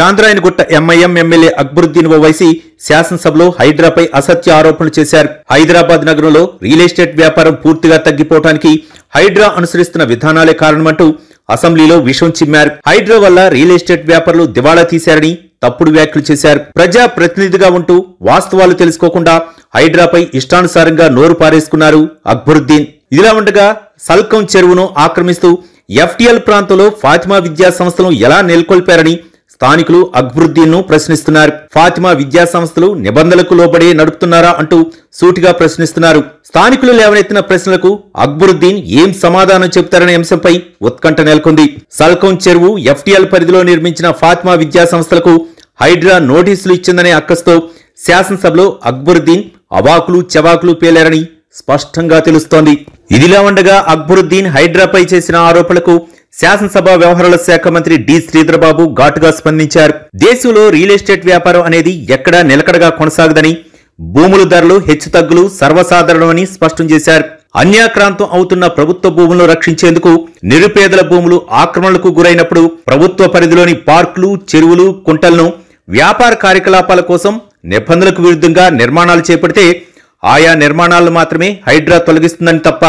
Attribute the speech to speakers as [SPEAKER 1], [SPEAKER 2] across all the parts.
[SPEAKER 1] Chandrayangutta MIM MLA Akbaruddin Owaisi శాసనసభలో హైడ్రాపై అసత్య ఆరోపణలు చేశారు. హైదరాబాద్ నగరంలో రియల్ ఎస్టేట్ వ్యాపారం పూర్తిగా తగ్గిపోవడానికి హైడ్రా అనుసరిస్తున్న విధానాలే కారణమంటూ అసెంబ్లీలో విషం చిమ్మారు. హైడ్రా వల్ల రియల్ ఎస్టేట్ వ్యాపారులు దివాళా తీశారని తప్పుడు వ్యాఖ్యలు చేశారు. ప్రజా ప్రతినిధిగా ఉంటూ వాస్తవాలు తెలుసుకోకుండా హైడ్రాపై ఇష్టానుసారంగా నోరు పారేసుకున్నారు అక్బరుద్దీన్. ఇదిలా ఉండగా సల్కం చెరువును ఆక్రమిస్తూ ఎఫ్టీఎల్ ప్రాంతంలో ఫాతిమా విద్యా సంస్థలను ఎలా నెలకొల్పారని స్థానికులు అక్బరుద్దీన్ ను ప్రశ్నిస్తున్నారు. ఫాతిమా విద్యా సంస్థలు నిబంధనలకు లోబడే నడుపుతున్నారా అంటూ సూటిగా ప్రశ్నిస్తున్నారు. స్థానికులు లేవనెత్తిన ప్రశ్నలకు అక్బరుద్దీన్ ఏం సమాధానం చెబుతారనే అంశంపై ఉత్కంఠ నెలకొంది. సల్కం చెరువు ఎఫ్టీఎల్ పరిధిలో నిర్మించిన ఫాతిమా విద్యా సంస్థలకు హైడ్రా నోటీసులు ఇచ్చిందనే అక్కస్తో శాసనసభలో అక్బరుద్దీన్ అవాకులు చెవాకులు పేలారని స్పష్టంగా తెలుస్తోంది. ఇదిలా ఉండగా అక్బరుద్దీన్ హైడ్రాపై చేసిన ఆరోపణలకు శాసనసభ వ్యవహారాల శాఖ మంత్రి డి శ్రీధర్బాబు ఘాటుగా స్పందించారు. దేశంలో రియల్ ఎస్టేట్ వ్యాపారం అనేది ఎక్కడా నిలకడగా కొనసాగదని, భూముల ధరలు హెచ్చుతగ్గులు సర్వసాధారణమని స్పష్టం చేశారు. అన్యాక్రాంతం అవుతున్న ప్రభుత్వ భూములను రక్షించేందుకు నిరుపేదల భూములు ఆక్రమణలకు గురైనప్పుడు ప్రభుత్వ పరిధిలోని పార్కులు, చెరువులు, కుంటలను వ్యాపార కార్యకలాపాల కోసం నిబంధనలకు విరుద్ధంగా నిర్మాణాలు చేపడితే ఆయా నిర్మాణాలను మాత్రమే హైడ్రా తొలగిస్తుందని తప్ప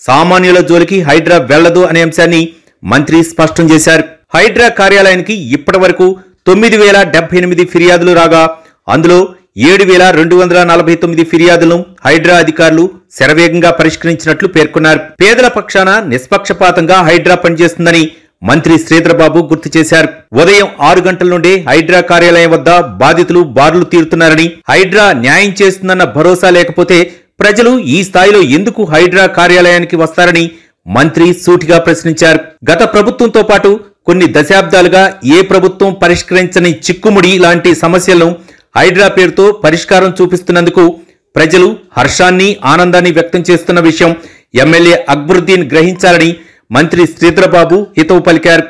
[SPEAKER 1] సామాన్యుల జోలికి హైడ్రా వెళ్లదు అనే అంశాన్ని మంత్రి స్పష్టం చేశారు. హైడ్రా కార్యాలయానికి ఇప్పటి వరకు 9,078 ఫిర్యాదులు రాగా అందులో 7,249 ఫిర్యాదులను హైడ్రా అధికారులు శరవేగంగా పరిష్కరించినట్లు పేర్కొన్నారు. పేదల పక్షాన నిష్పక్షపాతంగా హైడ్రా పనిచేస్తుందని మంత్రి శ్రీధర్బాబు గుర్తు చేశారు. ఉదయం 6 గంటల నుండే హైడ్రా కార్యాలయం వద్ద బాధితులు బారులు తీరుతున్నారని, హైడ్రా న్యాయం చేస్తుందన్న భరోసా లేకపోతే ప్రజలు ఈ స్థాయిలో ఎందుకు హైడ్రా కార్యాలయానికి వస్తారని మంత్రి సూటిగా ప్రశ్నించారు. గత ప్రభుత్వంతో పాటు కొన్ని దశాబ్దాలుగా ఏ ప్రభుత్వం పరిష్కరించని చిక్కుముడి లాంటి సమస్యలను హైడ్రా పేరుతో పరిష్కారం చూపిస్తున్నందుకు ప్రజలు హర్షాన్ని, ఆనందాన్ని వ్యక్తం చేస్తున్న విషయం ఎమ్మెల్యే అక్బరుద్దీన్ గ్రహించాలని మంత్రి శ్రీధర్బాబు హితవు పలికారు.